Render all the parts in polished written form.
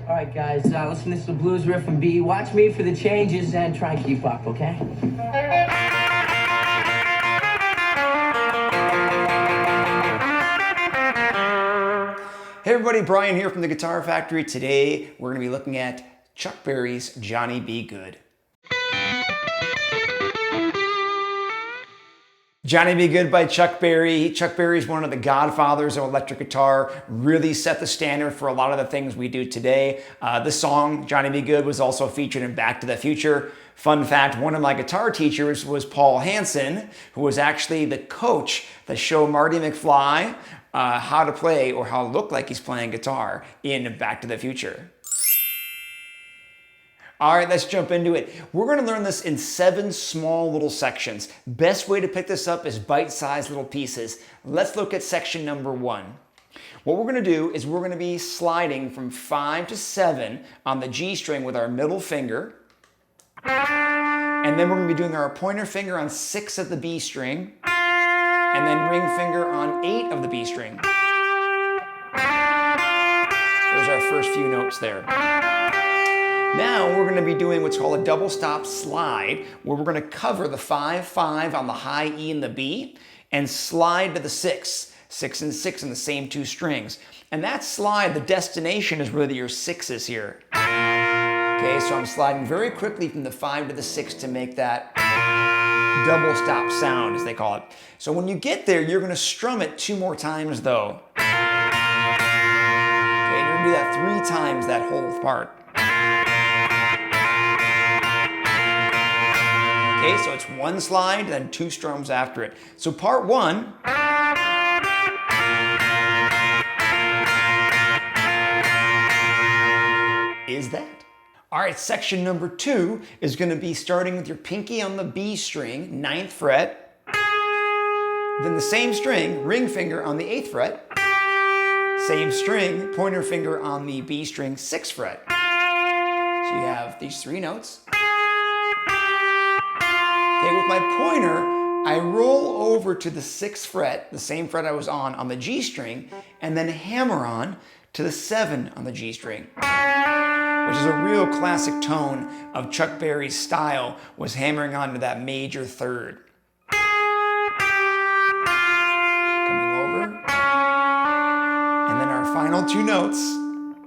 All right, guys, listen to some blues riff and B. Watch me for the changes and try and keep up, okay? Hey everybody, Brian here from the Guitar Factory. Today we're going to be looking at Chuck Berry's Johnny B. Goode. Johnny B. Goode by Chuck Berry. Chuck Berry is one of the godfathers of electric guitar, really set the standard for a lot of the things we do today. This song, Johnny B. Goode, was also featured in Back to the Future. Fun fact, one of my guitar teachers was Paul Hansen, who was actually the coach that showed Marty McFly how to play or how to look like he's playing guitar in Back to the Future. All right, let's jump into it. We're going to learn this in 7 small little sections. Best way to pick this up is bite-sized little pieces. Let's look at section number 1. What we're going to do is we're going to be sliding from 5 to 7 on the G string with our middle finger. And then we're going to be doing our pointer finger on 6 of the B string. And then ring finger on 8 of the B string. Those are our first few notes there. Now we're going to be doing what's called a double stop slide, where we're going to cover the 5-5 on the high E and the B and slide to the 6, 6 and 6 in the same 2 strings. And that slide, the destination is really your 6s here. Okay, so I'm sliding very quickly from the 5 to the 6 to make that double stop sound, as they call it. So when you get there, you're going to strum it 2 more times though. Okay, you're going to do that 3 times, that whole part. Okay, so it's 1 slide, then 2 strums after it. So part 1 is that. All right, section number 2 is going to be starting with your pinky on the B string, 9th fret. Then the same string, ring finger on the 8th fret. Same string, pointer finger on the B string, 6th fret. So you have these 3 notes. Okay, with my pointer, I roll over to the 6th fret, the same fret I was on the G string, and then hammer on to the 7 on the G string, which is a real classic tone of Chuck Berry's style, was hammering onto that major 3rd. Coming over, and then our final 2 notes is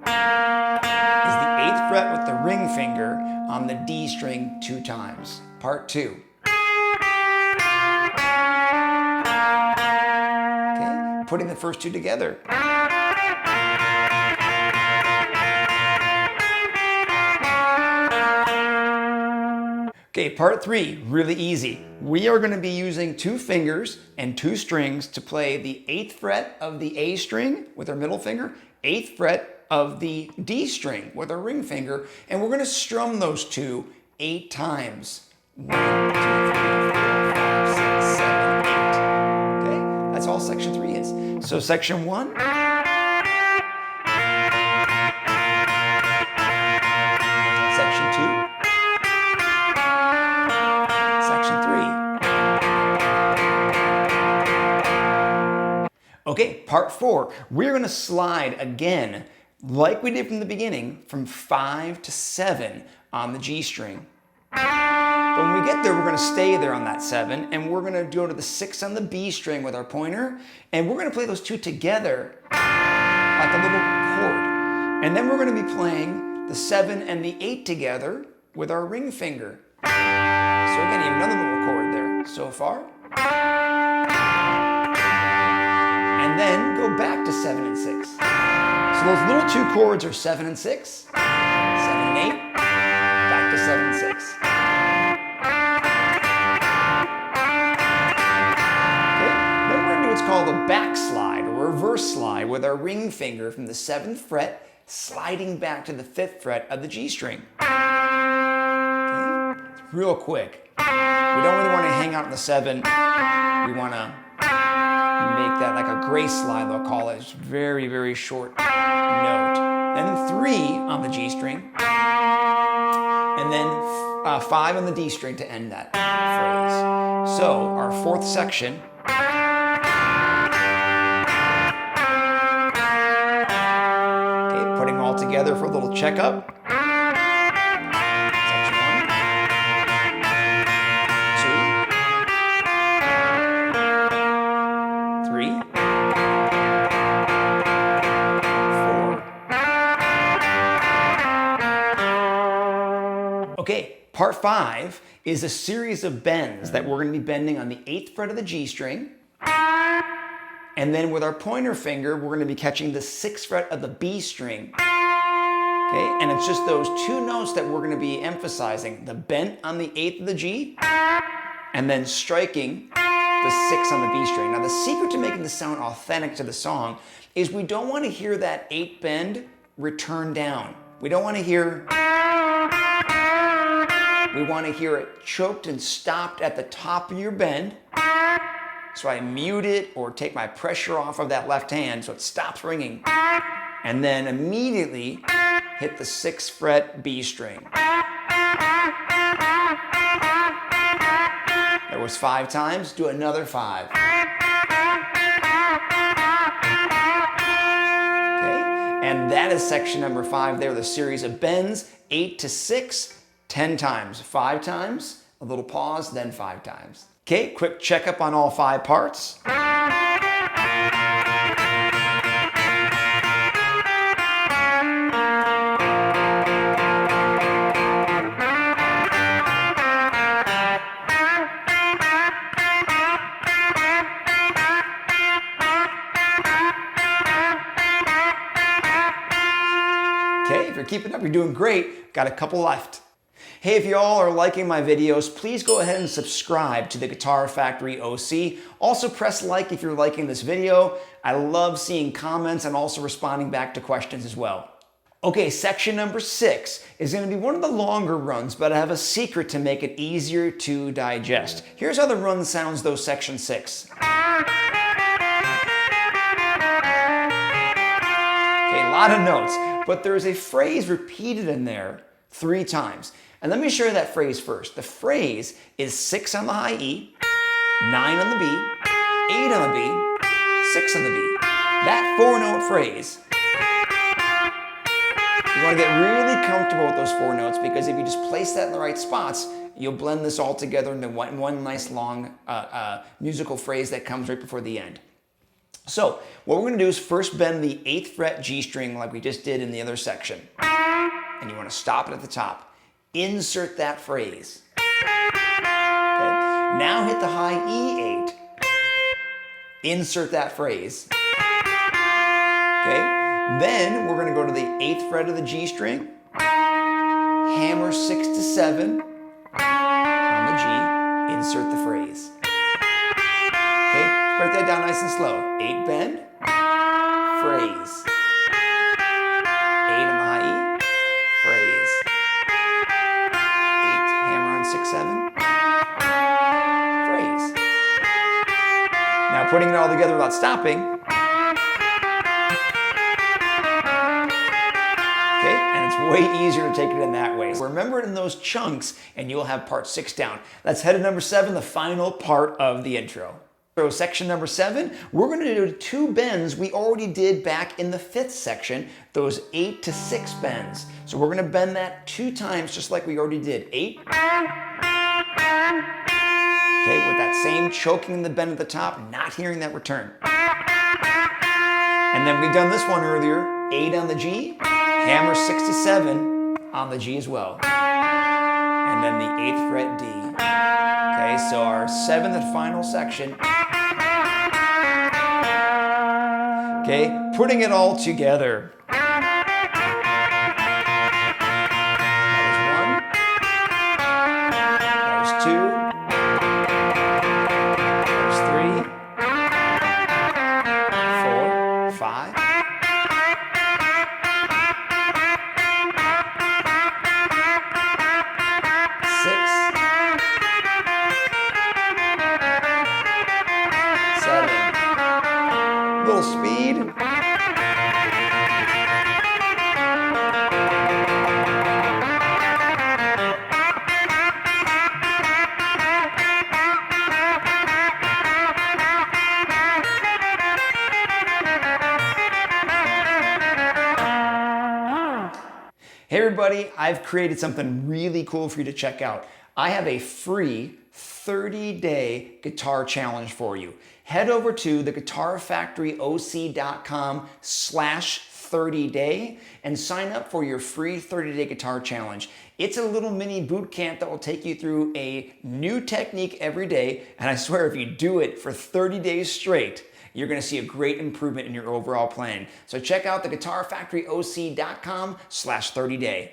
the 8th fret with the ring finger on the D string 2 times. Part 2. Putting the first 2 together. Okay, part 3, really easy. We are going to be using 2 fingers and 2 strings to play the 8th fret of the A string with our middle finger, 8th fret of the D string with our ring finger, and we're going to strum those 2 8 times. 1, 2, 3, 4, 5, 6, 7, 8. Okay, that's all section 3 is. So section 1, section 2, section 3. Okay, part 4. We're going to slide again, like we did from the beginning, from 5 to 7 on the G string. But when we get there, we're going to stay there on that 7, and we're going to go to the 6 on the B string with our pointer, and we're going to play those 2 together like a little chord. And then we're going to be playing the 7 and the 8 together with our ring finger. So again, you have another little chord there so far. And then go back to 7 and 6. So those little 2 chords are 7 and 6, 7 and 8, back to 7 and 6. What's called a backslide or reverse slide with our ring finger from the 7th fret sliding back to the 5th fret of the G string. Okay. It's real quick. We don't really want to hang out in the 7. We want to make that like a grace slide, they'll call it. It's very, very short note. Then 3 on the G string. And then 5 on the D string to end that phrase. So our 4th section. together for a little checkup. Section 1, 2, 3, 4. Okay, part 5 is a series of bends that we're going to be bending on the 8th fret of the G string. And then with our pointer finger, we're going to be catching the 6th fret of the B string. Okay, and it's just those two notes that we're going to be emphasizing. The bend on the 8th of the G, and then striking the 6 on the B string. Now the secret to making the sound authentic to the song is we don't want to hear that 8 bend return down. We don't want to hear... We want to hear it choked and stopped at the top of your bend. So I mute it or take my pressure off of that left hand so it stops ringing. And then immediately hit the 6th fret B string. There was 5 times, do another 5. Okay, and that is section number 5 there, the series of bends, 8 to 6, 10 times, 5 times, a little pause, then 5 times. Okay, quick checkup on all 5 parts. Okay, if you're keeping up, you're doing great. Got a couple left. Hey, if y'all are liking my videos, please go ahead and subscribe to the Guitar Factory OC. Also press like if you're liking this video. I love seeing comments and also responding back to questions as well. Okay, section number 6 is going to be one of the longer runs, but I have a secret to make it easier to digest. Here's how the run sounds though, section 6. Okay, a lot of notes, but there's a phrase repeated in there 3 times. And let me show you that phrase first. The phrase is 6 on the high E, 9 on the B, 8 on the B, 6 on the B. That 4-note phrase, you want to get really comfortable with those 4 notes because if you just place that in the right spots, you'll blend this all together into one nice long musical phrase that comes right before the end. So what we're going to do is first bend the 8th fret G string like we just did in the other section. And you want to stop it at the top. Insert that phrase. Okay. Now hit the high E8. Insert that phrase. Okay. Then we're going to go to the 8th fret of the G string. Hammer 6 to 7 on the G. Insert the phrase. Okay. Break that down nice and slow. 8 bend. Phrase. 8 on the high E. Phrase. 6, 7, phrase. Now putting it all together without stopping. Okay, and it's way easier to take it in that way. So remember it in those chunks and you'll have part 6 down. That's headed number 7, the final part of the intro. So section number 7, we're going to do 2 bends we already did back in the 5th section, those 8 to 6 bends. So we're going to bend that 2 times just like we already did. 8. Okay, with that same choking in the bend at the top, not hearing that return. And then we've done this one earlier, 8 on the G, hammer 6 to 7 on the G as well. And then the 8th fret D. Okay, so our 7th and final section. Okay, putting it all together. That was 1. That was 2. That was 3. 4. 5. 6. 7. Little speed. Hey everybody, I've created something really cool for you to check out. I have a free 30-day guitar challenge for you. Head over to theguitarfactoryoc.com/30day and sign up for your free 30-day guitar challenge. It's a little mini boot camp that will take you through a new technique every day, and I swear if you do it for 30 days straight, you're going to see a great improvement in your overall playing. So check out theguitarfactoryoc.com/30day.